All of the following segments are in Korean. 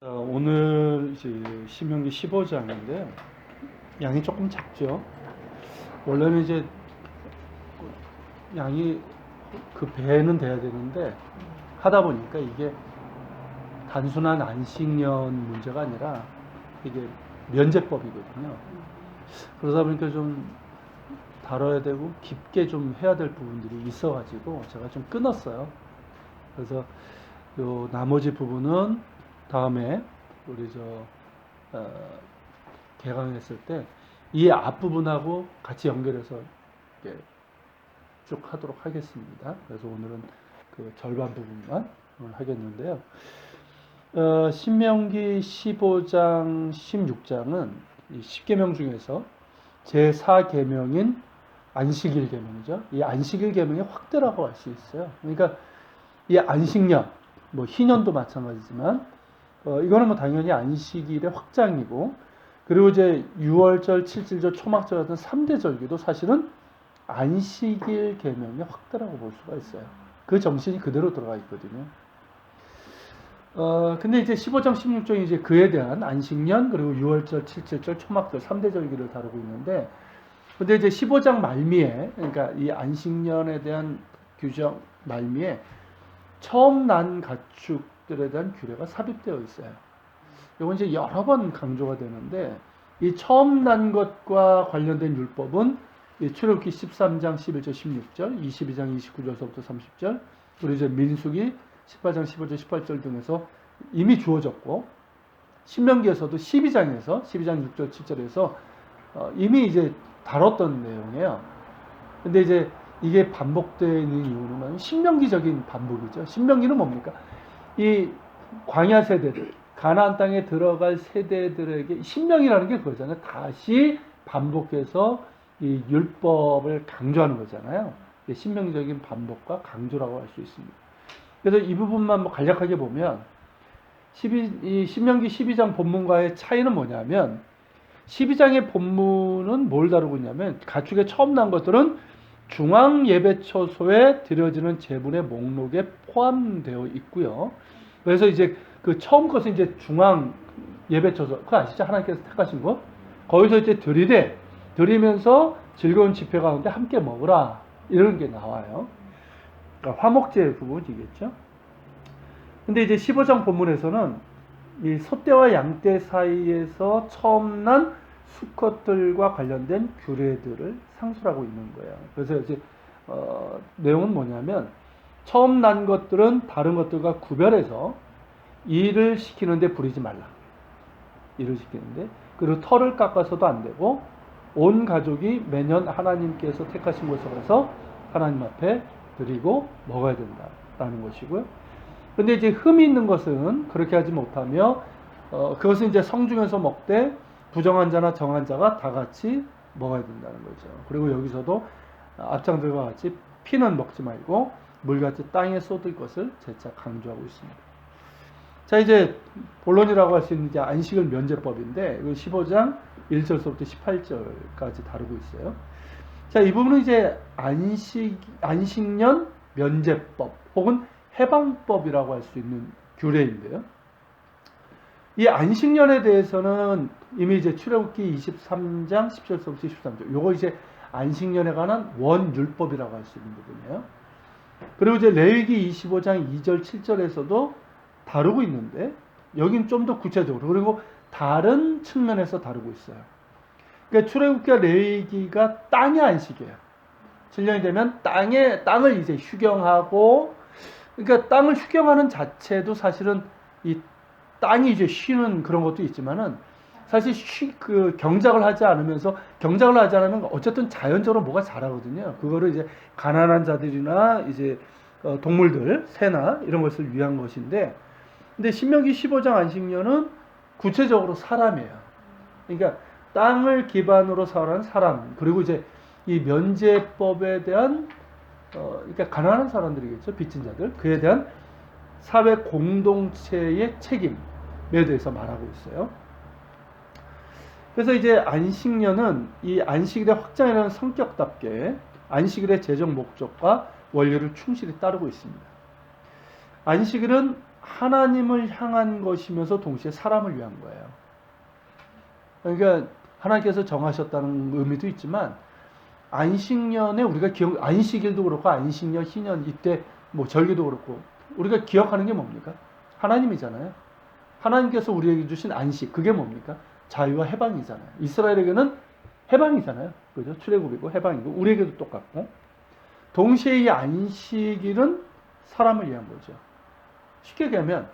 오늘 이제 신명기 15장인데요. 양이 조금 작죠. 원래는 이제 양이 그 배는 돼야 되는데 하다 보니까 이게 단순한 안식년 문제가 아니라 이게 면제법이거든요. 그러다 보니까 좀 다뤄야 되고 깊게 좀 해야 될 부분들이 있어가지고 제가 좀 끊었어요. 그래서 요 나머지 부분은 다음에 우리 개강했을 때 이 앞부분하고 같이 연결해서 쭉 하도록 하겠습니다. 그래서 오늘은 그 절반 부분만 오늘 하겠는데요. 신명기 15장, 16장은 이 10계명 중에서 제4계명인 안식일 계명이죠. 이 안식일 계명의 확대라고 할 수 있어요. 그러니까 이 안식년, 뭐 희년도 마찬가지지만 이거는 뭐 당연히 안식일의 확장이고, 그리고 이제 6월절, 7절절, 초막절 같은 3대 절기도 사실은 안식일 계명의 확대라고 볼 수가 있어요. 그 정신이 그대로 들어가 있거든요. 근데 이제 15장, 16장이 이제 그에 대한 안식년, 그리고 6월절, 7절절, 초막절 3대 절기를 다루고 있는데, 근데 이제 15장 말미에, 그러니까 이 안식년에 대한 규정 말미에 처음 난 가축들에 대한 규례가 삽입되어 있어요. 이건 이제 여러 번 강조가 되는데, 이 처음 난 것과 관련된 율법은 출애굽기 13장 11절 16절, 22장 29절서부터 30절, 그리고 이제 민수기 18장 15절 18절 등에서 이미 주어졌고, 신명기에서도 12장 6절 7절에서 이미 이제 다뤘던 내용이에요. 근데 이제 이게 반복되는 이유는 신명기적인 반복이죠. 신명기는 뭡니까? 이 광야 세대들, 가나안 땅에 들어갈 세대들에게 신명이라는 게 그거잖아요. 다시 반복해서 이 율법을 강조하는 거잖아요. 신명적인 반복과 강조라고 할 수 있습니다. 그래서 이 부분만 뭐 간략하게 보면 이 신명기 12장 본문과의 차이는 뭐냐면, 12장의 본문은 뭘 다루고 있냐면 가축의 처음 난 것들은 중앙 예배처소에 드려지는 제분의 목록에 포함되어 있고요. 그래서 이제 그 처음 것은 이제 중앙 예배처소, 그거 아시죠? 하나님께서 택하신 거. 거기서 이제 드리면서 즐거운 집회 가운데 함께 먹으라, 이런 게 나와요. 그러니까 화목제 부분이겠죠. 근데 이제 15장 본문에서는 이 소떼와 양떼 사이에서 처음 난 수컷들과 관련된 규례들을 상술하고 있는 거예요. 그래서 이제 내용은 뭐냐면, 처음 난 것들은 다른 것들과 구별해서 일을 시키는데 부리지 말라. 일을 시키는데, 그리고 털을 깎아서도 안 되고, 온 가족이 매년 하나님께서 택하신 곳에 가서 하나님 앞에 드리고 먹어야 된다라는 것이고요. 근데 이제 흠이 있는 것은 그렇게 하지 못하며, 그것은 이제 성중에서 먹되 부정한 자나 정한 자가 다 같이 먹어야 된다는 거죠. 그리고 여기서도 앞장들과 같이 피는 먹지 말고 물같이 땅에 쏟을 것을 재차 강조하고 있습니다. 자, 이제 본론이라고 할 수 있는 게 안식일 면제법인데, 이거 15장 1절서부터 18절까지 다루고 있어요. 자, 이 부분은 이제 안식년 면제법 혹은 해방법이라고 할 수 있는 규례인데요. 이 안식년에 대해서는 이미 이제 출애굽기 23장 10절서부터 13절, 요거 이제 안식년에 관한 원율법이라고 할 수 있는 부분이에요. 그리고 이제 레위기 25장 2절 7절에서도 다루고 있는데, 여긴 좀 더 구체적으로, 그리고 다른 측면에서 다루고 있어요. 그러니까 출애굽기와 레위기가 땅의 안식이에요. 7년이 되면 땅을 이제 휴경하고, 그러니까 땅을 휴경하는 자체도 사실은 이 땅이 이제 쉬는 그런 것도 있지만은, 사실 경작을 하지 않으면 어쨌든 자연적으로 뭐가 자라거든요. 그거를 이제 가난한 자들이나 이제 동물들, 새나 이런 것을 위한 것인데, 근데 신명기 15장 안식년은 구체적으로 사람이에요. 그러니까 땅을 기반으로 살아가는 사람, 그리고 이제 이 면제법에 대한 그러니까 가난한 사람들이겠죠. 빚진 자들. 그에 대한 사회 공동체의 책임에 대해서 말하고 있어요. 그래서 이제 안식년은 이 안식일의 확장이라는 성격답게 안식일의 재정 목적과 원리를 충실히 따르고 있습니다. 안식일은 하나님을 향한 것이면서 동시에 사람을 위한 거예요. 그러니까 하나님께서 정하셨다는 의미도 있지만 안식년에 우리가 안식일도 그렇고 안식년, 희년 이때 뭐 절기도 그렇고 우리가 기억하는 게 뭡니까? 하나님이잖아요. 하나님께서 우리에게 주신 안식 그게 뭡니까? 자유와 해방이잖아요. 이스라엘에게는 해방이잖아요. 그죠? 출애굽이고 해방이고 우리에게도 똑같고 동시에 이 안식일은 사람을 위한 거죠. 쉽게 얘기하면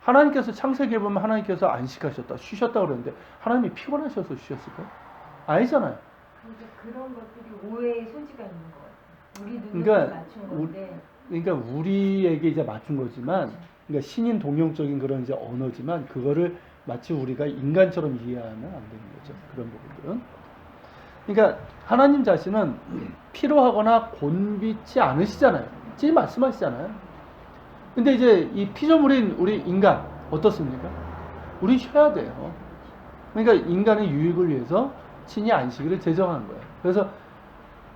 하나님께서 창세기에 보면 하나님께서 안식하셨다, 쉬셨다 그러는데 하나님이 피곤하셔서 쉬셨을까요? 아니잖아요. 그런 것들이 오해의 소지가 있는 것 같아요. 우리 눈에 그러니까 맞춘 건데. 그러니까 우리에게 이제 맞춘 거지만, 그러니까 신인 동용적인 그런 이제 언어지만 그거를 마치 우리가 인간처럼 이해하면 안 되는 거죠. 그런 부분들은. 그러니까 하나님 자신은 피로하거나 곤비치 않으시잖아요. 지금 말씀하시잖아요. 근데 이제 이 피조물인 우리 인간 어떻습니까? 우리 쉬어야 돼요. 그러니까 인간의 유익을 위해서 친히 안식일을 제정한 거예요. 그래서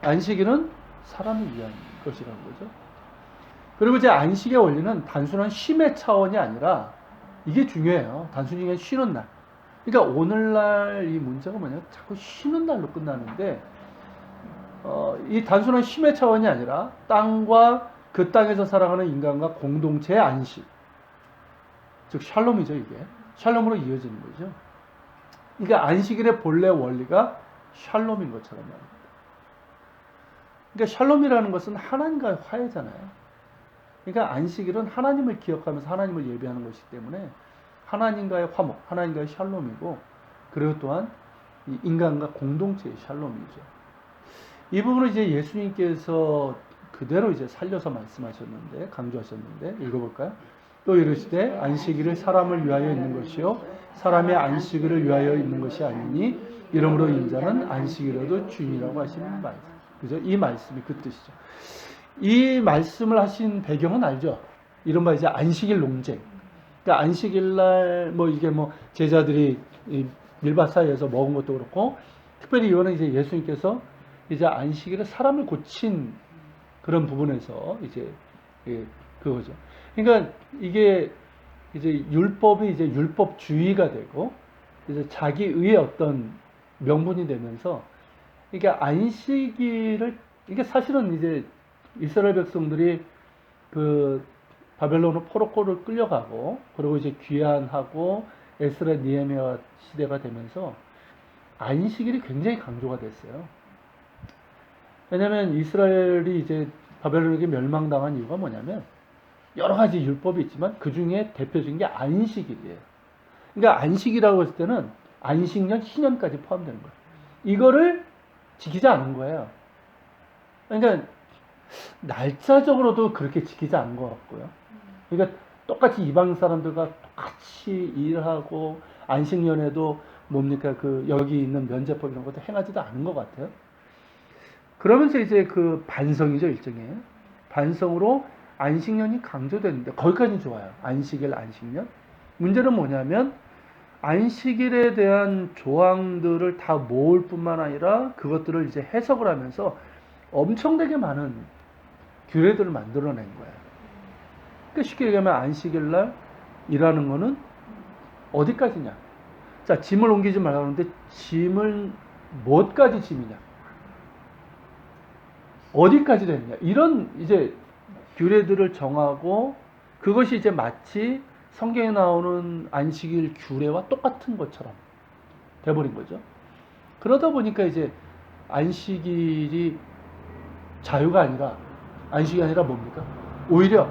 안식일은 사람을 위한 것이라는 거죠. 그리고 이제 안식의 원리는 단순한 쉼의 차원이 아니라 이게 중요해요. 단순히 그냥 쉬는 날. 그러니까 오늘날 이 문제가 뭐냐면 자꾸 쉬는 날로 끝나는데 이 단순한 쉼의 차원이 아니라 땅과 그 땅에서 살아가는 인간과 공동체의 안식. 즉 샬롬이죠 이게. 샬롬으로 이어지는 거죠. 그러니까 안식일의 본래 원리가 샬롬인 것처럼 말입니다. 그러니까 샬롬이라는 것은 하나님과의 화해잖아요. 그러니까 안식일은 하나님을 기억하면서 하나님을 예배하는 것이기 때문에 하나님과의 화목, 하나님과의 샬롬이고 그리고 또한 이 인간과 공동체의 샬롬이죠. 이 부분을 이제 예수님께서 그대로 이제 살려서 말씀하셨는데 강조하셨는데 읽어볼까요? 또 이르시되 안식일을 사람을 위하여 있는 것이요 사람의 안식일을 위하여 있는 것이 아니니 이러므로 인자는 안식일에도 주인이라고 하시는 말씀. 그죠? 이 말씀이 그 뜻이죠. 이 말씀을 하신 배경은 알죠? 이른바 이제 안식일 논쟁. 그러니까 안식일 날 뭐 이게 뭐 제자들이 밀밭 사이에서 먹은 것도 그렇고 특별히 이거는 이제 예수님께서 이제 안식일에 사람을 고친 그런 부분에서 이제 그거죠. 그러니까 이게 이제 율법이 이제 율법주의가 되고 이제 자기의 어떤 명분이 되면서 이게 안식일을 이게 사실은 이제 이스라엘 백성들이 그 바벨론으로 포로코를 끌려가고 그리고 이제 귀환하고 에스라 니에미아 시대가 되면서 안식일이 굉장히 강조가 됐어요. 왜냐하면 이스라엘이 이제 바벨론에게 멸망당한 이유가 뭐냐면 여러 가지 율법이 있지만 그 중에 대표적인 게 안식일이에요. 그러니까 안식이라고 했을 때는 안식년, 희년까지 포함되는 거예요. 이거를 지키지 않은 거예요. 그러니까 날짜적으로도 그렇게 지키지 않은 것 같고요. 그러니까 똑같이 이방 사람들과 똑같이 일하고 안식년에도 뭡니까 그 여기 있는 면제법 이런 것도 행하지도 않은 것 같아요. 그러면서 이제 그 반성이죠 일종의 반성으로 안식년이 강조되는데 거기까지는 좋아요. 안식일, 안식년. 문제는 뭐냐면 안식일에 대한 조항들을 다 모을 뿐만 아니라 그것들을 이제 해석을 하면서 엄청나게 많은 규례들을 만들어낸 거예요. 그러니까 쉽게 얘기하면 안식일 날 일하는 거는 어디까지냐? 자, 짐을 옮기지 말라고 하는데 짐을 뭐까지 짐이냐? 어디까지 되느냐? 이런 이제 규례들을 정하고 그것이 이제 마치 성경에 나오는 안식일 규례와 똑같은 것처럼 돼버린 거죠. 그러다 보니까 이제 안식일이 자유가 아니라 안식이 아니라 뭡니까? 오히려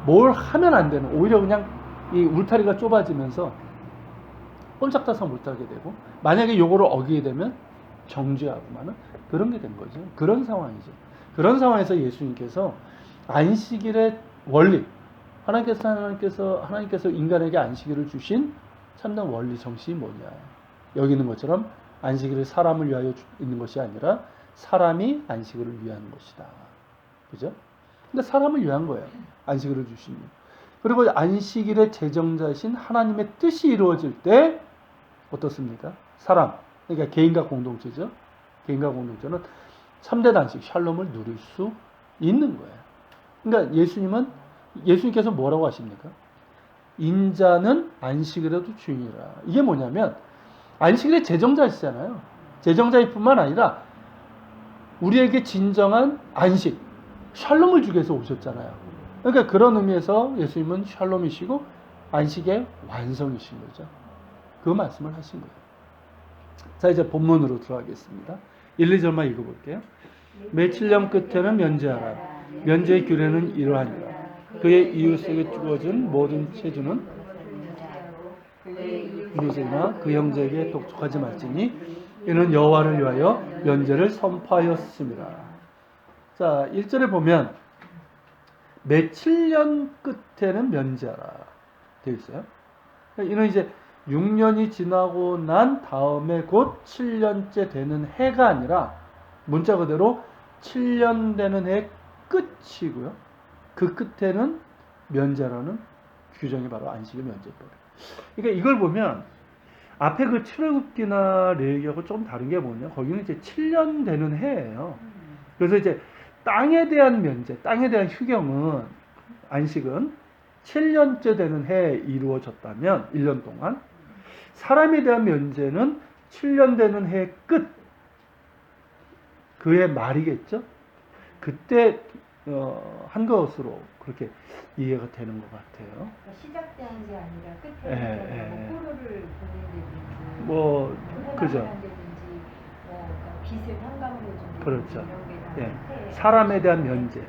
뭘 하면 안 되는 오히려 그냥 이 울타리가 좁아지면서 꼼짝달싹 못하게 되고 만약에 요거를 어기게 되면 정죄하고만은 그런 게 된 거죠. 그런 상황이죠. 그런 상황에서 예수님께서 안식일의 원리 하나님께서 인간에게 안식일을 주신 참된 원리 정신이 뭐냐. 여기 있는 것처럼 안식일을 사람을 위하여 있는 것이 아니라 사람이 안식일을 위한 것이다. 그죠? 근데 사람을 위한 거예요. 안식일을 주시니. 그리고 안식일의 제정자이신 하나님의 뜻이 이루어질 때 어떻습니까? 사람, 그러니까 개인과 공동체죠. 개인과 공동체는 참된 안식, 샬롬을 누릴 수 있는 거예요. 그러니까 예수님께서 뭐라고 하십니까? 인자는 안식일에도 주인이라. 이게 뭐냐면 안식일의 제정자이시잖아요. 제정자일 뿐만 아니라 우리에게 진정한 안식, 샬롬을 주기 위해서 오셨잖아요. 그러니까 그런 의미에서 예수님은 샬롬이시고 안식의 완성이신 거죠. 그 말씀을 하신 거예요. 자, 이제 본문으로 들어가겠습니다. 1, 2절만 읽어볼게요. 매 7년 끝에는 면제하라. 면제의 규례는 이러하니라. 그의 이웃에게 주어진 모든 체주는 이웃이나 그 형제에게 독촉하지 말지니 이는 여호와를 위하여 면제를 선포하였습니다. 자, 1절에 보면 매 7년 끝에는 면제하라 되어 있어요. 이는 이제 6년이 지나고 난 다음에 곧 7년째 되는 해가 아니라 문자 그대로 7년 되는 해 끝이고요. 그 끝에는 면제라는 규정이 바로 안식일 면제법이에요. 그러니까 이걸 보면 앞에 그 출애굽기나 레위기하고 좀 다른 게 뭐냐? 거기는 이제 7년 되는 해예요. 그래서 이제 땅에 대한 면제, 땅에 대한 휴경은 안식은 7년째 되는 해에 이루어졌다면 1년 동안 사람에 대한 면제는 7년 되는 해 끝, 그의 말이겠죠. 그때 한 것으로 그렇게 이해가 되는 것 같아요. 그러니까 시작된 게 아니라 끝에 뭐 포로를 보낸다든지 뭐 그죠. 한다든지 뭐 그러니까 빚을 현금으로 준다든지 그렇죠. 이런 게 다 예. 끝에 사람에 대한 면제,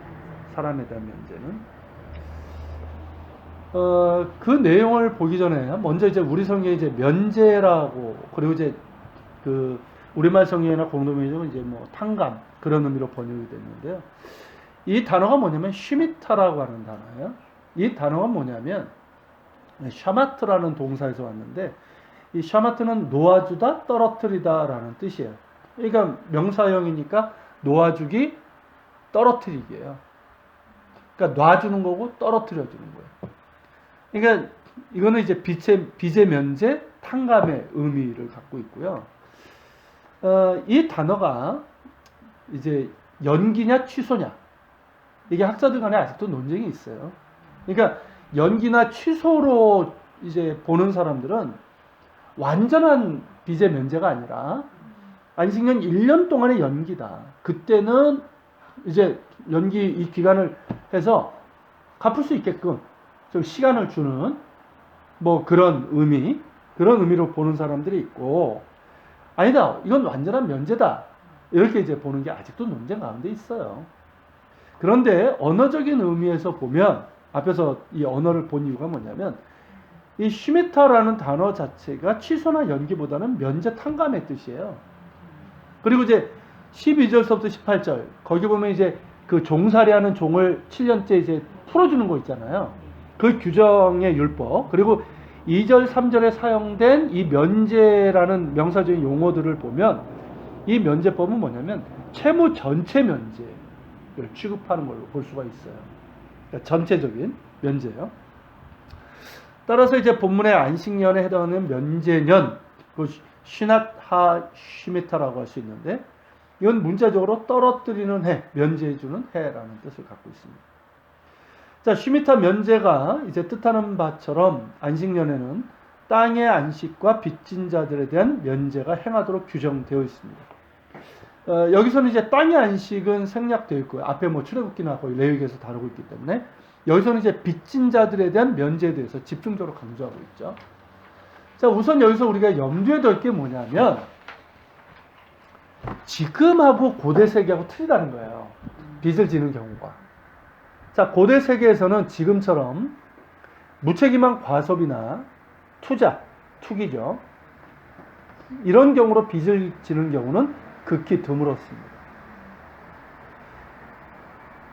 사람에 대한 면제는 그 내용을 보기 전에 먼저 이제 우리 성경에 이제 면제라고 그리고 이제 그 우리말 성경이나 공동명의는 이제 뭐 탕감 그런 의미로 번역이 됐는데요. 이 단어가 뭐냐면 쉬미타라고 하는 단어예요. 이 단어가 뭐냐면 샤마트라는 동사에서 왔는데 이 샤마트는 놓아주다, 떨어뜨리다라는 뜻이에요. 그러니까 명사형이니까 놓아주기, 떨어뜨리기예요. 그러니까 놔주는 거고 떨어뜨려 주는 거예요. 그러니까 이거는 이제 빚의 면제, 탕감의 의미를 갖고 있고요. 이 단어가 이제 연기냐 취소냐 이게 학자들 간에 아직도 논쟁이 있어요. 그러니까 연기나 취소로 이제 보는 사람들은 완전한 빚의 면제가 아니라 안식년 1년 동안의 연기다. 그때는 이제 연기 이 기간을 해서 갚을 수 있게끔 좀 시간을 주는 뭐 그런 의미로 보는 사람들이 있고, 아니다, 이건 완전한 면제다, 이렇게 이제 보는 게 아직도 논쟁 가운데 있어요. 그런데 언어적인 의미에서 보면 앞에서 이 언어를 본 이유가 뭐냐면 이 쉬미타라는 단어 자체가 취소나 연기보다는 면제 탕감의 뜻이에요. 그리고 이제 12절서부터 18절 거기 보면 이제 그 종살이하는 종을 7년째 이제 풀어주는 거 있잖아요. 그 규정의 율법, 그리고 2절 3절에 사용된 이 면제라는 명사적인 용어들을 보면 이 면제법은 뭐냐면 채무 전체 면제를 취급하는 걸로 볼 수가 있어요. 그러니까 전체적인 면제요. 따라서 이제 본문의 안식년에 해당하는 면제년, 그 쉬낫하 쉬미타라고 할 수 있는데 이건 문자적으로 떨어뜨리는 해, 면제해주는 해라는 뜻을 갖고 있습니다. 자, 쉬미타 면제가 이제 뜻하는 바처럼 안식년에는 땅의 안식과 빚진 자들에 대한 면제가 행하도록 규정되어 있습니다. 여기서는 이제 땅의 안식은 생략되어 있고요. 앞에 뭐 출애굽기나 거의 레위기에서 다루고 있기 때문에 여기서는 이제 빚진 자들에 대한 면제에 대해서 집중적으로 강조하고 있죠. 자, 우선 여기서 우리가 염두에 둘 게 뭐냐면 지금하고 고대 세계하고 틀리다는 거예요. 빚을 지는 경우가. 자, 고대 세계에서는 지금처럼 무책임한 과소비나 투기죠. 이런 경우로 빚을 지는 경우는 극히 드물었습니다.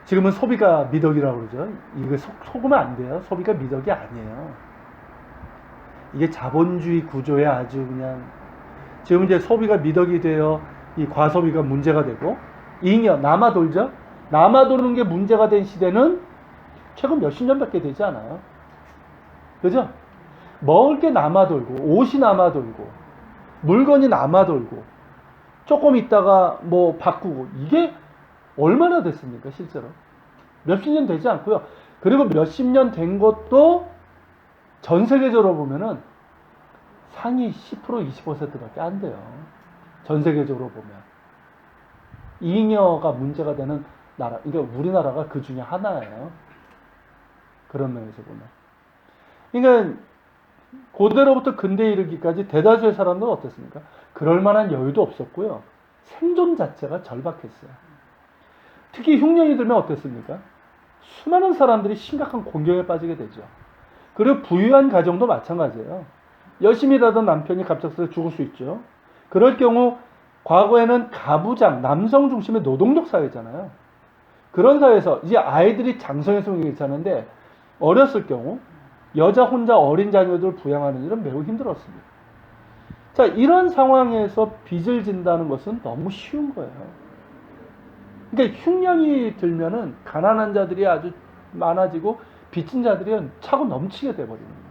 지금은 소비가 미덕이라고 그러죠. 이거 속으면 안 돼요. 소비가 미덕이 아니에요. 이게 자본주의 구조에 아주 그냥 지금 이제 소비가 미덕이 되어 이 과소비가 문제가 되고 잉여 남아돌죠. 남아도는 게 문제가 된 시대는 최근 몇십 년밖에 되지 않아요. 그죠? 먹을 게 남아돌고 옷이 남아돌고 물건이 남아돌고 조금 있다가 뭐 바꾸고 이게 얼마나 됐습니까? 실제로 몇십 년 되지 않고요. 그리고 몇십 년 된 것도 전 세계적으로 보면은 상위 10% 20%밖에 안 돼요. 전 세계적으로 보면. 잉여가 문제가 되는 나라, 그러니까 우리나라가 그 중에 하나예요. 그런 면에서 보면. 그러니까 고대로부터 근대에 이르기까지 대다수의 사람들은 어땠습니까? 그럴 만한 여유도 없었고요. 생존 자체가 절박했어요. 특히 흉년이 들면 어땠습니까? 수많은 사람들이 심각한 곤경에 빠지게 되죠. 그리고 부유한 가정도 마찬가지예요. 열심히 일하던 남편이 갑작스레 죽을 수 있죠. 그럴 경우 과거에는 가부장, 남성 중심의 노동력 사회잖아요. 그런 사회에서 이제 아이들이 장성했으면 괜찮은데 어렸을 경우 여자 혼자 어린 자녀들을 부양하는 일은 매우 힘들었습니다. 자, 이런 상황에서 빚을 진다는 것은 너무 쉬운 거예요. 그러니까 흉년이 들면은 가난한 자들이 아주 많아지고 빚진 자들이 차고 넘치게 돼버리는 거예요.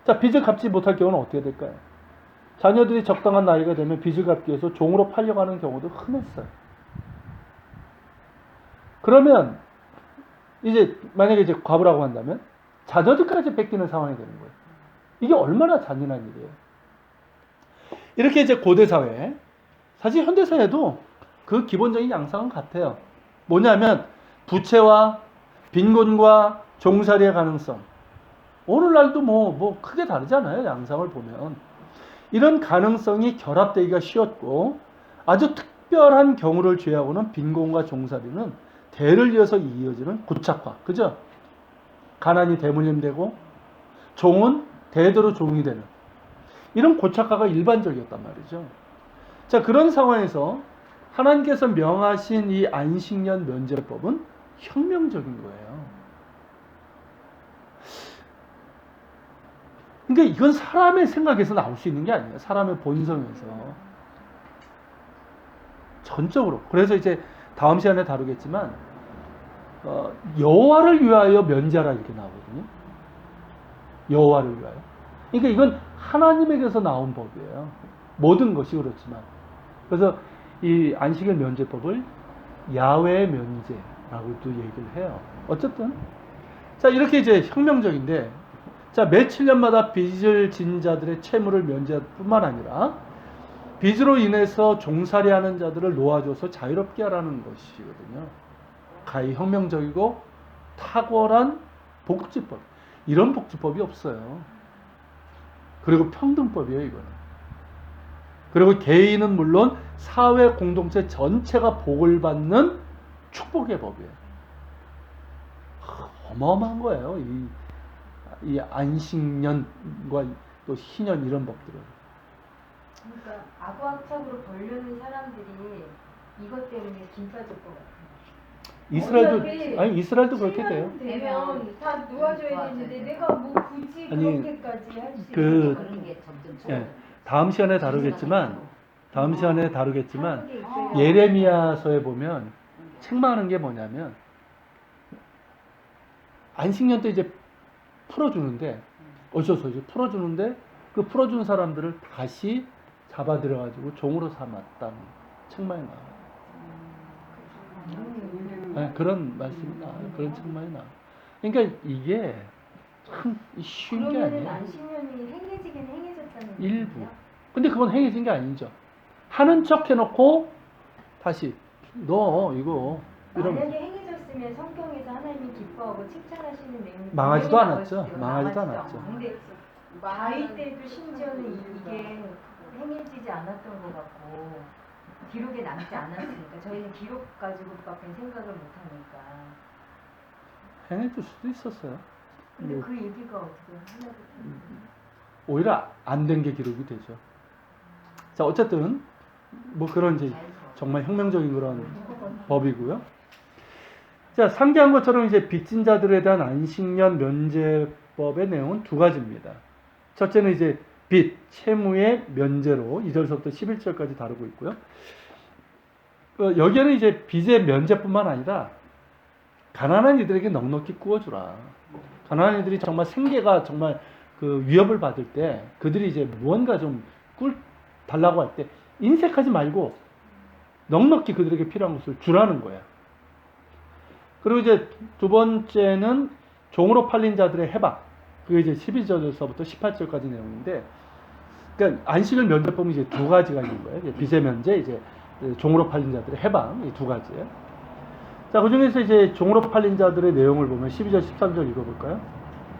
자, 빚을 갚지 못할 경우는 어떻게 될까요? 자녀들이 적당한 나이가 되면 빚을 갚기 위해서 종으로 팔려가는 경우도 흔했어요. 그러면 이제 만약에 이제 과부라고 한다면 자녀들까지 뺏기는 상황이 되는 거예요. 이게 얼마나 잔인한 일이에요. 이렇게 이제 고대 사회, 사실 현대 사회도 그 기본적인 양상은 같아요. 뭐냐면 부채와 빈곤과 종살이의 가능성. 오늘날도 뭐 크게 다르지 않아요. 양상을 보면. 이런 가능성이 결합되기가 쉬웠고 아주 특별한 경우를 제외하고는 빈곤과 종살이는 대를 이어서 이어지는 고착화. 그죠? 가난이 대물림되고 종은 대대로 종이 되는 이런 고착화가 일반적이었단 말이죠. 자, 그런 상황에서 하나님께서 명하신 이 안식년 면제법은 혁명적인 거예요. 그러니까 이건 사람의 생각에서 나올 수 있는 게 아니에요. 사람의 본성에서. 전적으로. 그래서 이제 다음 시간에 다루겠지만 여호와를 위하여 면제하라 이렇게 나오거든요. 여호와를 위하여. 그러니까 이건 하나님에게서 나온 법이에요. 모든 것이 그렇지만. 그래서 이 안식일 면제법을 야훼 면제라고도 얘기를 해요. 어쨌든 자, 이렇게 이제 혁명적인데, 자, 매 7년마다 빚을 진 자들의 채무를 면제할 뿐만 아니라 빚으로 인해서 종살이하는 자들을 놓아줘서 자유롭게 하라는 것이거든요. 가히 혁명적이고 탁월한 복지법. 이런 복지법이 없어요. 그리고 평등법이에요, 이거는. 그리고 개인은 물론 사회 공동체 전체가 복을 받는 축복의 법이에요. 어마어마한 거예요. 이 안식년과 또 희년 이런 법들은. 그러니까 악어학착으로 벌려는 사람들이 이것 때문에 긴 빠질 것 같아요. 이스라엘도 그렇게 돼요. 되면 다 놓아줘야 되는데 내가 뭐 굳이 아니, 그렇게까지 할 수 그- 있는 그런 게 점점 예, 다음 시간에 다루겠지만 예레미야서에 보면 책망하는 게 뭐냐면 안식년 때 이제 풀어주는데 어쩌서 이제 풀어주는데 그 풀어준 사람들을 다시 잡아들여가지고 종으로 삼았다는 책망이 나와요. 네, 그런 말씀이 나와요. 그런 책망이 나와요. 그러니까 이게 참 쉬운 게 그러면은 아니에요. 안식년이 행해지긴 행해졌다는 일부. 얘기예요? 근데 그건 행해진 게 아니죠. 하는 척 해놓고 다시 너 이거 이런 만약에 행해졌으면 성경에서 하나님이 기뻐하고 칭찬하시는 내용이 망하지도 분명히 않았죠. 나올 수 있어요. 망하지도 망하지도 않았죠. 않고. 근데 다윗 때도 심지어는 이게 행해지지 않았던 것 같고 기록에 남지 않았으니까 저희는 기록 가지고밖에 생각을 못하니까. 행해질 수도 있었어요. 근데 뭐, 그 얘기가 어떻게 하나도 오히려 안 된 게 기록이 되죠. 자, 어쨌든 뭐 그런 이제 정말 혁명적인 그런 법이고요. 자, 상기한 것처럼 이제 빚진 자들에 대한 안식년 면제법의 내용은 두 가지입니다. 첫째는 이제 빚, 채무의 면제로 2절서부터 11절까지 다루고 있고요. 여기에는 이제 빚의 면제뿐만 아니라 가난한 이들에게 넉넉히 구워주라. 가난한 이들이 정말 생계가 정말 그 위협을 받을 때 그들이 이제 무언가 좀 꿀 달라고 할 때 인색하지 말고 넉넉히 그들에게 필요한 것을 주라는 거야. 그리고 이제 두 번째는 종으로 팔린 자들의 해방. 그게 이제 12절에서부터 18절까지 내용인데, 그러니까 안식일 면제법은 이제 두 가지가 있는 거예요. 빚의 면제, 이제 종으로 팔린 자들의 해방, 이 두 가지예요. 자, 그 중에서 이제 종으로 팔린 자들의 내용을 보면 12절, 13절 읽어볼까요?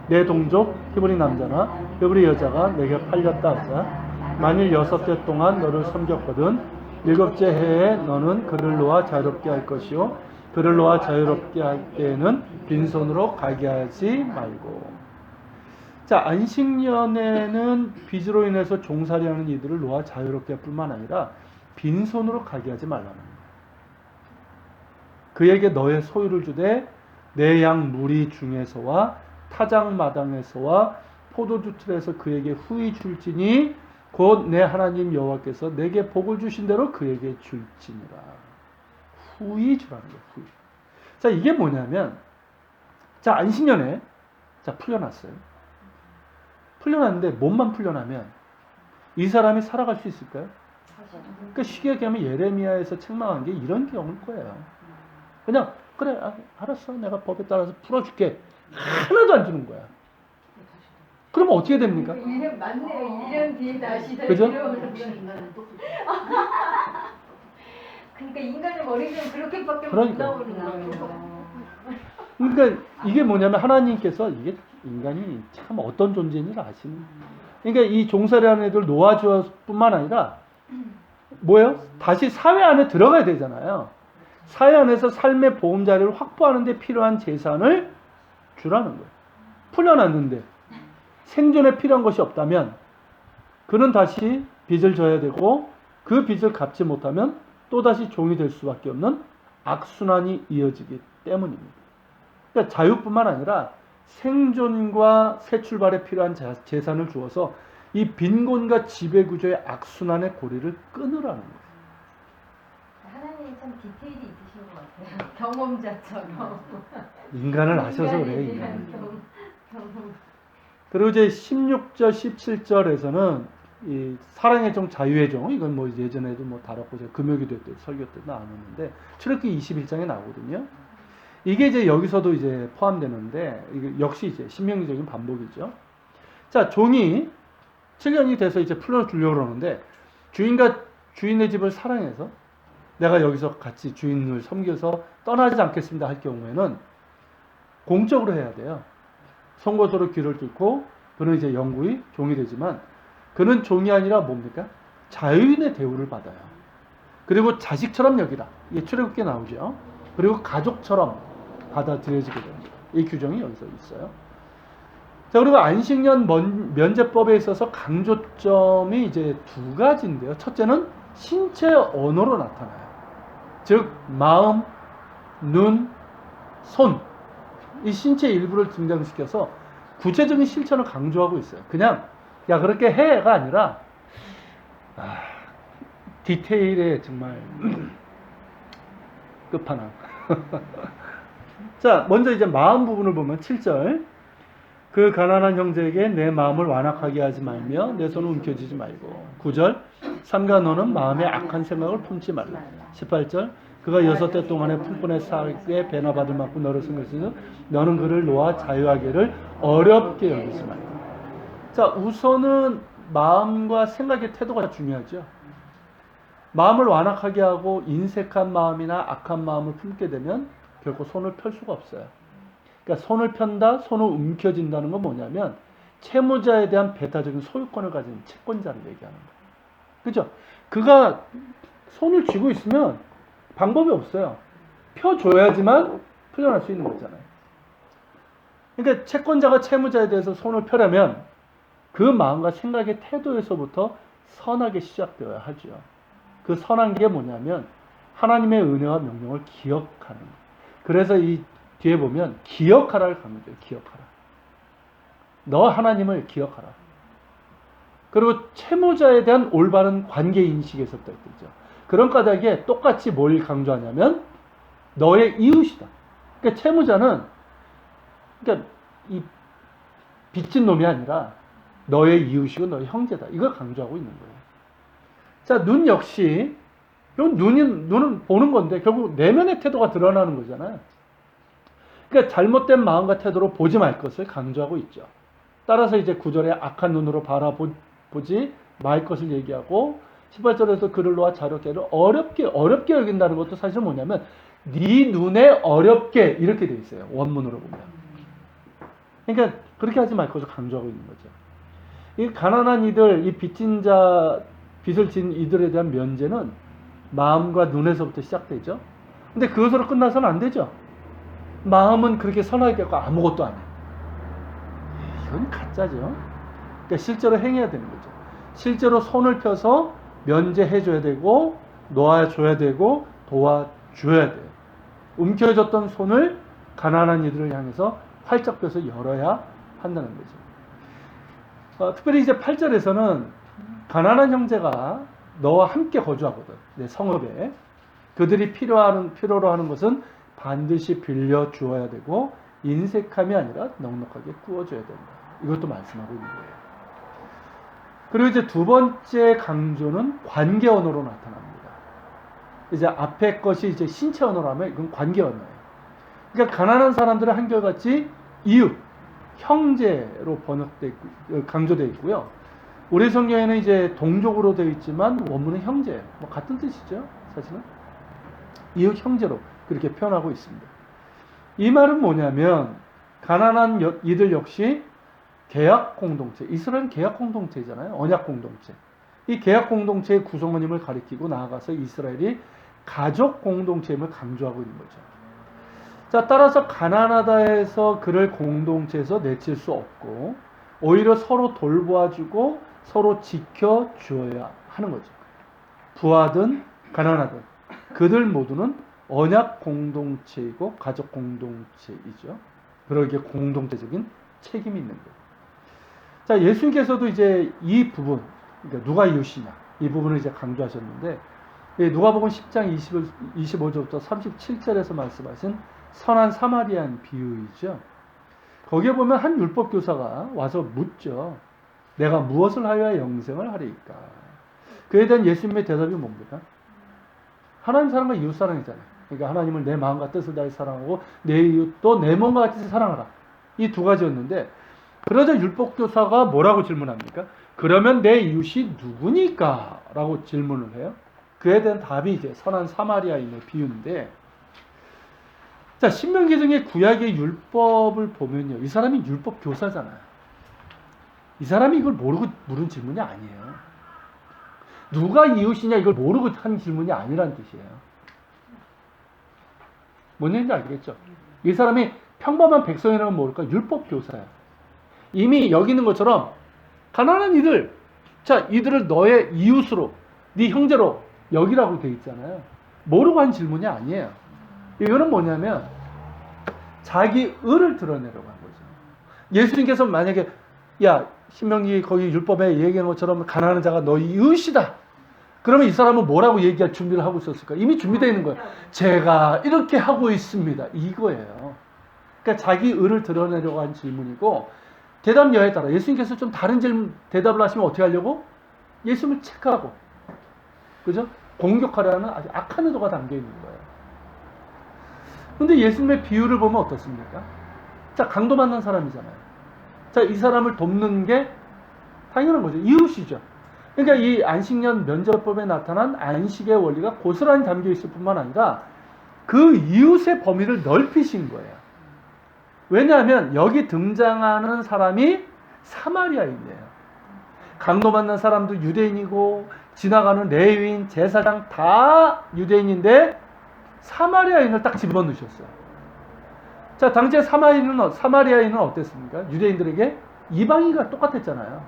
내 동족 히브리 남자나 히브리 여자가 내게 팔렸다 하자. 만일 6해 동안 너를 섬겼거든 7째 해에 너는 그를 놓아 자유롭게 할 것이요 그를 놓아 자유롭게 할 때에는 빈손으로 가게 하지 말고. 자, 안식년에는 빚으로 인해서 종살이하는 이들을 놓아 자유롭게 할 뿐만 아니라 빈손으로 가게 하지 말라는 거예요. 그에게 너의 소유를 주되 내 양 무리 중에서와 타작마당에서와 포도주 틀에서 그에게 후히 줄지니 곧 내 하나님 여호와께서 내게 복을 주신 대로 그에게 줄지니라. 후히 주라는 거예요. 후히. 자, 이게 뭐냐면, 자, 안식년에 자 풀려났어요. 풀려났는데 몸만 풀려나면 이 사람이 살아갈 수 있을까요? 그러니까 쉽게 얘기하면 예레미야에서 책망한 게 이런 경우일 거예요. 그냥 그래, 알았어, 내가 법에 따라서 풀어줄게. 하나도 안 주는 거야. 그러면 어떻게 됩니까? 1년 맞네요. 1년 뒤에 다시 그죠? 그러니까 인간의 머리는 그렇게밖에 못 그러니까. 나오는 거예요. 그러니까 이게 뭐냐면 하나님께서 이게 인간이 참 어떤 존재인지를 아시는. 그러니까 이 종살이하는 애들 놓아줄 뿐만 아니라 뭐예요? 다시 사회 안에 들어가야 되잖아요. 사회 안에서 삶의 보험자리를 확보하는 데 필요한 재산을 주라는 거예요. 풀려났는데 생존에 필요한 것이 없다면 그는 다시 빚을 져야 되고 그 빚을 갚지 못하면 또다시 종이 될 수밖에 없는 악순환이 이어지기 때문입니다. 그러니까 자유뿐만 아니라 생존과 새 출발에 필요한 재산을 주어서 이 빈곤과 지배구조의 악순환의 고리를 끊으라는 거예요. 하나님이 참 디테일이 있으신 것 같아요. 경험자처럼. 인간을 아셔서 그래요. 인간에 대한 인간을. 경험. 그리고 이제 16절, 17절에서는 이 사랑의 종, 자유의 종, 이건 뭐 예전에도 뭐 다뤘고 제가 금요기도 때 설교 때 나눴는데 출애굽기 21장에 나오거든요. 이게 이제 여기서도 이제 포함되는데 이게 역시 이제 신명기적인 반복이죠. 자, 종이 7년이 돼서 이제 풀어주려고 그러는데 주인의 집을 사랑해서 내가 여기서 같이 주인을 섬겨서 떠나지 않겠습니다 할 경우에는 공적으로 해야 돼요. 송곳으로 귀를 뚫고 그는 이제 영구히 종이 되지만 그는 종이 아니라 뭡니까? 자유인의 대우를 받아요. 그리고 자식처럼 여기라. 이게 출애굽기에 나오죠. 그리고 가족처럼 받아들여지게 됩니다. 이 규정이 여기서 있어요. 자, 그리고 안식년 면제법에 있어서 강조점이 이제 두 가지인데요. 첫째는 신체 언어로 나타나요. 즉 마음, 눈, 손, 이 신체 일부를 등장시켜서 구체적인 실천을 강조하고 있어요. 그냥 야 그렇게 해가 아니라 디테일에 정말 끝판왕. 자, 먼저 이제 마음 부분을 보면 7절 그 가난한 형제에게 내 마음을 완악하게 하지 말며 내 손을 움켜쥐지 말고. 9절 삼가 너는 마음에 악한 생각을 품지 말라. 18절 그가 6해 동안에 품꾼의 사에 배나 받을 만큼 너를 섬겼으니 너는 그를 놓아 자유하게를 어렵게 여기지 말라. 자, 우선은 마음과 생각의 태도가 중요하죠. 마음을 완악하게 하고 인색한 마음이나 악한 마음을 품게 되면 결코 손을 펼 수가 없어요. 그러니까 손을 편다, 손을 움켜쥔다는 건 뭐냐면 채무자에 대한 배타적인 소유권을 가진 채권자를 얘기하는 거예요. 그죠? 그가 손을 쥐고 있으면 방법이 없어요. 펴줘야지만 풀려날 수 있는 거잖아요. 그러니까 채권자가 채무자에 대해서 손을 펴려면 그 마음과 생각의 태도에서부터 선하게 시작되어야 하죠. 그 선한 게 뭐냐면 하나님의 은혜와 명령을 기억하는 거예요. 그래서 이 뒤에 보면 기억하라를 강조해요. 기억하라. 너 하나님을 기억하라. 그리고 채무자에 대한 올바른 관계인식에서 뜻이죠. 그런 까닭에 똑같이 뭘 강조하냐면 너의 이웃이다. 그러니까 채무자는 그러니까 이 빚진 놈이 아니라 너의 이웃이고 너의 형제다. 이걸 강조하고 있는 거예요. 자, 눈 역시 눈은 보는 건데 결국 내면의 태도가 드러나는 거잖아요. 그러니까 잘못된 마음과 태도로 보지 말 것을 강조하고 있죠. 따라서 이제 9절에 악한 눈으로 바라보지 말 것을 얘기하고 18절에서 그를 놓아 자력계를 어렵게 여긴다는 것도 사실은 뭐냐면 네 눈에 어렵게 이렇게 돼 있어요. 원문으로 보면. 그러니까 그렇게 하지 말 것을 강조하고 있는 거죠. 이 가난한 이들, 이 빚진 자, 빚을 진 이들에 대한 면제는 마음과 눈에서부터 시작되죠. 근데 그것으로 끝나서는 안 되죠. 마음은 그렇게 선하게 하고 아무것도 안 해. 이건 가짜죠. 그러니까 실제로 행해야 되는 거죠. 실제로 손을 펴서 면제해줘야 되고 놓아줘야 되고 도와줘야 돼요. 움켜졌던 손을 가난한 이들을 향해서 활짝 펴서 열어야 한다는 거죠. 특별히 이제 8절에서는 가난한 형제가 너와 함께 거주하거든. 내 성읍에. 그들이 필요로 하는 것은 반드시 빌려 주어야 되고 인색함이 아니라 넉넉하게 구워줘야 된다. 이것도 말씀하고 있는 거예요. 그리고 이제 두 번째 강조는 관계 언어로 나타납니다. 이제 앞에 것이 이제 신체 언어로 하면 이건 관계 언어예요. 그러니까 가난한 사람들은 한결같이 이웃, 형제로 번역되어 있고, 강조되어 있고요. 우리 성경에는 이제 동족으로 되어 있지만 원문은 형제, 뭐 같은 뜻이죠. 사실은 이웃 형제로 그렇게 표현하고 있습니다. 이 말은 뭐냐면 가난한 이들 역시 계약 공동체, 이스라엘은 계약 공동체잖아요. 언약 공동체. 이 계약 공동체의 구성원임을 가리키고 나아가서 이스라엘이 가족 공동체임을 강조하고 있는 거죠. 자, 따라서 가난하다 해서 그를 공동체에서 내칠 수 없고 오히려 서로 돌보아주고 서로 지켜주어야 하는 거죠. 부하든 가난하든 그들 모두는 언약 공동체이고 가족 공동체이죠. 그러기에 공동체적인 책임이 있는 거예요. 자, 예수님께서도 이제 이 부분, 그러니까 누가 이웃이냐 이 부분을 이제 강조하셨는데 누가복음 10장 25절부터 37절에서 말씀하신 선한 사마리안 비유이죠. 거기에 보면 한 율법 교사가 와서 묻죠. 내가 무엇을 하여야 영생을 하리이까? 그에 대한 예수님의 대답이 뭡니까? 하나님 사랑과 이웃 사랑이잖아요. 그러니까 하나님을 내 마음과 뜻을 다해 사랑하고 내 이웃도 내 몸과 같이 사랑하라. 이 두 가지였는데 그러자 율법 교사가 뭐라고 질문합니까? 그러면 내 이웃이 누구니까? 라고 질문을 해요. 그에 대한 답이 이제 선한 사마리아인의 비유인데, 자, 신명기 중에 구약의 율법을 보면요. 이 사람이 율법 교사잖아요. 이 사람이 이걸 모르고 물은 질문이 아니에요. 누가 이웃이냐 이걸 모르고 한 질문이 아니란 뜻이에요. 뭔 얘기인지 알겠죠? 이 사람이 평범한 백성이라면 모를까? 율법 교사야. 이미 여기 있는 것처럼 가난한 이들, 자, 이들을 너의 이웃으로, 네 형제로 여기라고 돼 있잖아요. 모르고 한 질문이 아니에요. 이거는 뭐냐면 자기 의를 드러내려고 한 거죠. 예수님께서 만약에 야, 신명기 거기 율법에 얘기한 것처럼 가난한 자가 너희 이웃이다. 그러면 이 사람은 뭐라고 얘기할 준비를 하고 있었을까? 이미 준비되어 있는 거예요. 제가 이렇게 하고 있습니다. 이거예요. 그러니까 자기 의를 드러내려고 한 질문이고 대답 여에 따라 예수님께서 좀 다른 대답을 하시면 어떻게 하려고? 예수님을 체크하고 그죠? 공격하려는 아주 악한 의도가 담겨 있는 거예요. 근데 예수님의 비유를 보면 어떻습니까? 자, 강도 만난 사람이잖아요. 자, 이 사람을 돕는 게 당연한 거죠. 이웃이죠. 그러니까 이 안식년 면제법에 나타난 안식의 원리가 고스란히 담겨 있을 뿐만 아니라 그 이웃의 범위를 넓히신 거예요. 왜냐하면 여기 등장하는 사람이 사마리아인이에요. 강도 만난 사람도 유대인이고 지나가는 레위인, 제사장 다 유대인인데 사마리아인을 딱 집어넣으셨어요. 자, 당시에 사마리아인은 어땠습니까? 유대인들에게 이방인과 똑같았잖아요.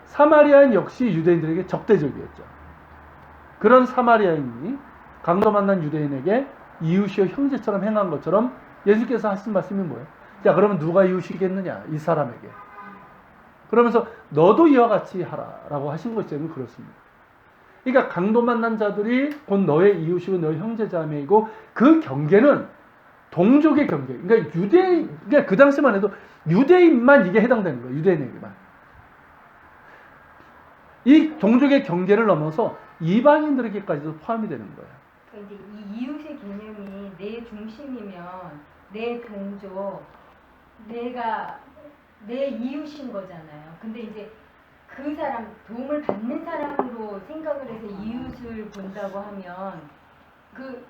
사마리아인 역시 유대인들에게 적대적이었죠. 그런 사마리아인이 강도 만난 유대인에게 이웃이요 형제처럼 행한 것처럼 예수께서 하신 말씀이 뭐예요? 자, 그러면 누가 이웃이겠느냐? 이 사람에게. 그러면서 너도 이와 같이 하라라고 하신 것처럼 그렇습니다. 그러니까 강도 만난 자들이 곧 너의 이웃이고 너의 형제자매이고 그 경계는 동족의 경계. 그러니까 그러니까 그 당시만 해도 유대인만 이게 해당되는 거예요. 유대인에게만. 이 동족의 경계를 넘어서 이방인들에게까지도 포함이 되는 거예요. 그러니까 이제 이 이웃의 개념이 내 중심이면 내 동족, 내가 내 이웃인 거잖아요. 근데 이제 그 사람, 도움을 받는 사람으로 생각을 해서 이웃을 본다고 하면 그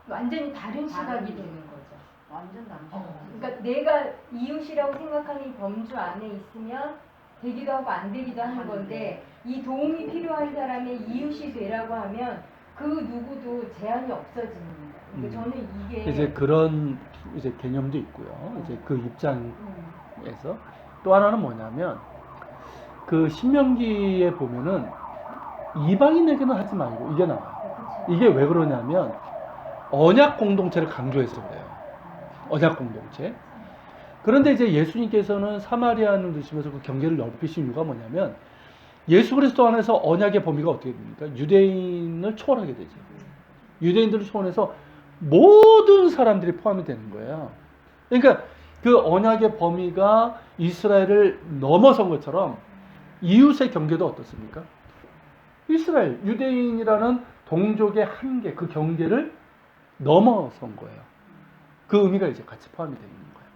완전히 다른 시각이 되는 거죠. 완전 남자. 그러니까 내가 이웃이라고 생각하는 이 범주 안에 있으면 되기도 하고 안 되기도 하는 건데, 이 도움이 필요한 사람의 이웃이 되라고 하면 그 누구도 제한이 없어집니다. 그러니까 저는 이게 이제 그런 이제 개념도 있고요. 이제 그 입장에서 또 하나는 뭐냐면 그 신명기에 보면은 이방인에게는 하지 말고 이게 나와요. 그쵸. 이게 왜 그러냐면 언약 공동체를 강조해서 그래요. 언약 공동체. 그런데 이제 예수님께서는 사마리아인을 드시면서 그 경계를 넓히신 이유가 뭐냐면 예수 그리스도 안에서 언약의 범위가 어떻게 됩니까? 유대인을 초월하게 되죠. 유대인들을 초월해서 모든 사람들이 포함이 되는 거예요. 그러니까 그 언약의 범위가 이스라엘을 넘어선 것처럼 이웃의 경계도 어떻습니까? 이스라엘, 유대인이라는 동족의 한계, 그 경계를 넘어선 거예요. 그 의미가 이제 같이 포함이 되어 있는 거예요.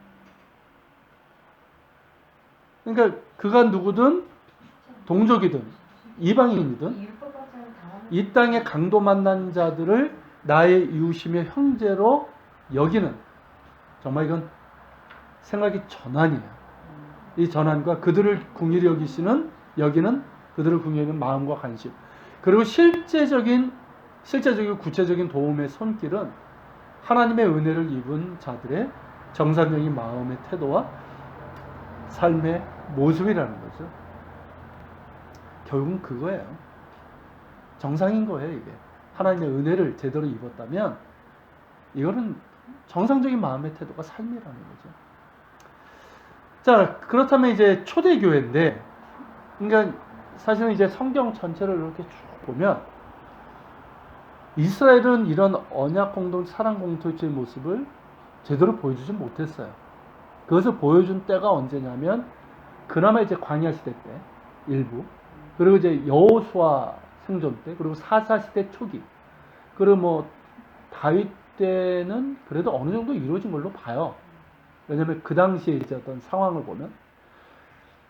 그러니까 그가 누구든 동족이든 이방인이든 이 땅의 강도 만난 자들을 나의 이웃이며 형제로 여기는, 정말 이건 생각이 전환이에요. 이 전환과 그들을 궁일히 여기는 그들을 궁일히 여기는 마음과 관심, 그리고 실제적인 구체적인 도움의 손길은 하나님의 은혜를 입은 자들의 정상적인 마음의 태도와 삶의 모습이라는 거죠. 결국은 그거예요. 정상인 거예요, 이게. 하나님의 은혜를 제대로 입었다면 이거는 정상적인 마음의 태도가 삶이라는 거죠. 자, 그렇다면 이제 초대교회인데, 그러니까 사실은 이제 성경 전체를 이렇게 쭉 보면 이스라엘은 이런 언약 공동, 사랑 공동체의 모습을 제대로 보여주지 못했어요. 그것을 보여준 때가 언제냐면 그나마 이제 광야 시대 때 일부, 그리고 이제 여호수아 생존 때, 그리고 사사 시대 초기, 그리고 뭐 다윗 때는 그래도 어느 정도 이루어진 걸로 봐요. 왜냐면 그 당시에 이제 어떤 상황을 보면.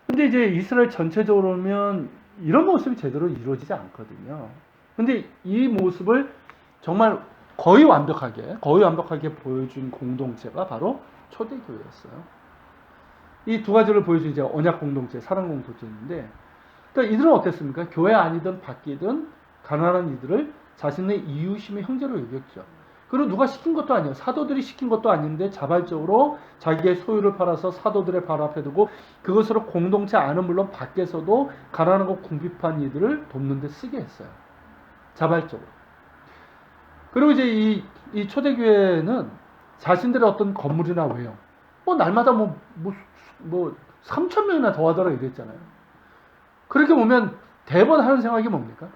근데 이제 이스라엘 전체적으로 보면 이런 모습이 제대로 이루어지지 않거든요. 근데 이 모습을 정말 거의 완벽하게 보여준 공동체가 바로 초대교회였어요. 이 두 가지를 보여준 이제 언약 공동체, 사랑 공동체인데, 그러니까 이들은 어땠습니까? 교회 아니든 밖이든 가난한 이들을 자신의 이웃이며 형제로 여겼죠. 그리고 누가 시킨 것도 아니에요. 사도들이 시킨 것도 아닌데 자발적으로 자기의 소유를 팔아서 사도들의 발 앞에 두고 그것으로 공동체 안은 물론 밖에서도 가난하고 궁핍한 이들을 돕는 데 쓰게 했어요. 자발적으로. 그리고 이제 이 초대교회는 자신들의 어떤 건물이나 외형, 뭐 날마다 뭐 3,000명이나 더 하더라 이랬잖아요. 그렇게 보면 대번 하는 생각이 뭡니까?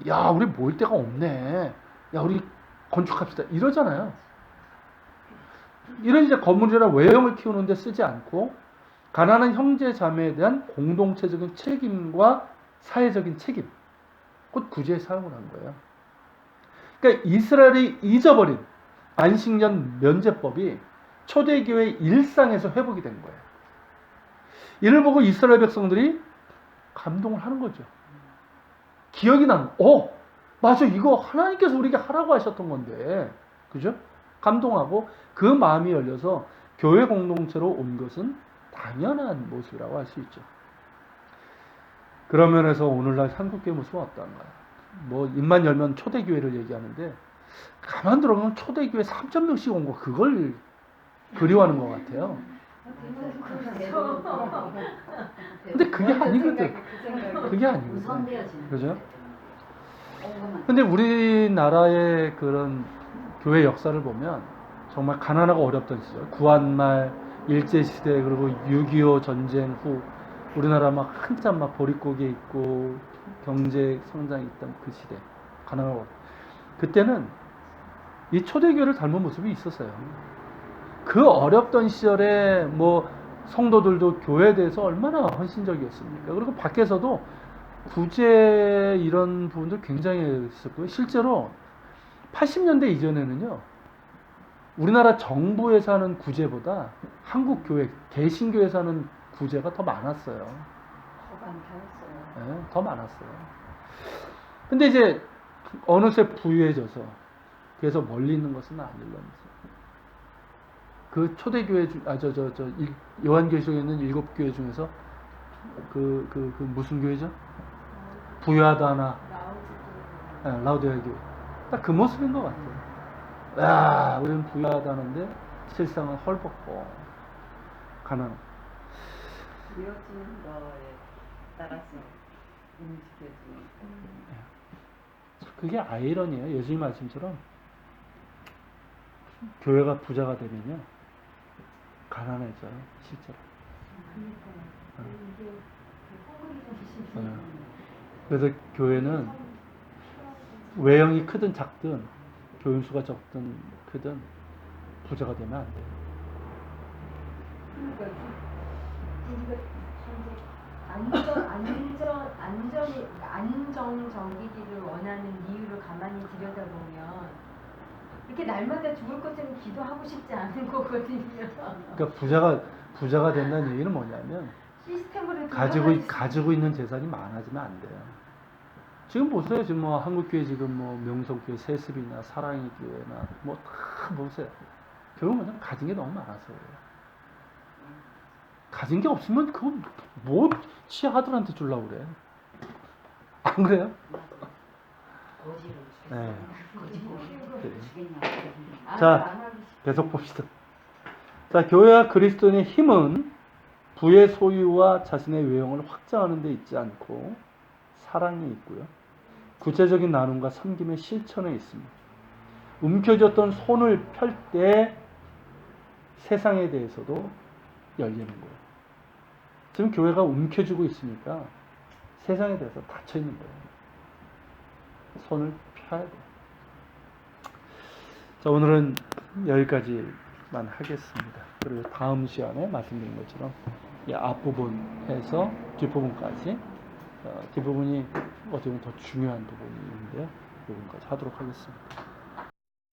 야, 우리 모일 데가 없네. 야, 우리 건축합시다. 이러잖아요. 이런 이제 건물이나 외형을 키우는데 쓰지 않고 가난한 형제 자매에 대한 공동체적인 책임과 사회적인 책임, 곧 구제에 사용을 한 거예요. 그러니까 이스라엘이 잊어버린 안식년 면제법이 초대교회의 일상에서 회복이 된 거예요. 이를 보고 이스라엘 백성들이 감동을 하는 거죠. 기억이 나는, 맞아, 이거 하나님께서 우리에게 하라고 하셨던 건데, 그죠? 감동하고 그 마음이 열려서 교회 공동체로 온 것은 당연한 모습이라고 할 수 있죠. 그런 면에서 오늘날 한국교회 모습은 어떤가요? 뭐 입만 열면 초대교회를 얘기하는데 가만 들어보면 초대교회 3,000명씩 온 거 그걸 그리워하는 것 같아요. 근데 그게 아니거든. 그게 아니거든. 그죠? 근데 우리나라의 그런 교회 역사를 보면 정말 가난하고 어렵던 시절, 구한말, 일제시대, 그리고 6.25 전쟁 후 우리나라 막 한참 막 보릿고개 있고 경제 성장이 있던 그 시대, 가난하고 그때는 이 초대교회를 닮은 모습이 있었어요. 그 어렵던 시절에 뭐 성도들도 교회에 대해서 얼마나 헌신적이었습니까? 그리고 밖에서도 구제 이런 부분들 굉장히 있었고요. 실제로 80년대 이전에는요, 우리나라 정부에서 하는 구제보다 한국 교회, 개신교에서 하는 구제가 더 많았어요. 네, 더 많았어요. 근데 이제 어느새 부유해져서 그래서 멀리 있는 것은 아닐런지. 그 초대교회 요한계시록에 있는 7교회 중에서 그 무슨 교회죠? 부유하다나 라우디아 교회. 딱 그 모습인 것 같아요. 야, 우리는 부유하다는데 실상은 헐벗고 가난한. 이어지는 거에 따라서 움직여지는. 그게 아이러니예요. 예수님 말씀처럼 교회가 부자가 되면요 가난해져요, 실제로. 그래서 교회는 외형이 크든 작든 교인수가 적든 크든 부자가 되면 안 돼요. 안정적이기를 원하는 이유를 가만히 들여다보면 이렇게 날마다 죽을 것처럼 기도하고 싶지 않은 거거든요. 그러니까 부자가 된다는 얘기는 뭐냐면 시스템으로 가지고 있는 재산이 많아지면 안 돼요. 지금 보세요. 지금 뭐 한국교회 지금 뭐 명성교회, 세습이나 사랑의 교회나 뭐 다 보세요. 결국 뭐냐면 가진 게 너무 많아서요. 가진 게 없으면 그거 뭐 치아들한테 주려고 그래. 안 그래요? 네. 자, 계속 봅시다. 자, 교회와 그리스도인의 힘은 부의 소유와 자신의 외형을 확장하는 데 있지 않고 사랑에 있고요. 구체적인 나눔과 섬김의 실천에 있습니다. 움켜쥐었던 손을 펼 때 세상에 대해서도 열리는 거예요. 지금 교회가 움켜쥐고 있으니까 세상에 대해서 닫혀 있는 거예요. 손을 펴야 돼요. 자, 오늘은 여기까지만 하겠습니다. 그리고 다음 시간에 말씀드린 것처럼 이 앞부분에서 뒷부분까지 뒷부분이 어떻게 보면 더 중요한 부분인데요. 이 부분까지 하도록 하겠습니다.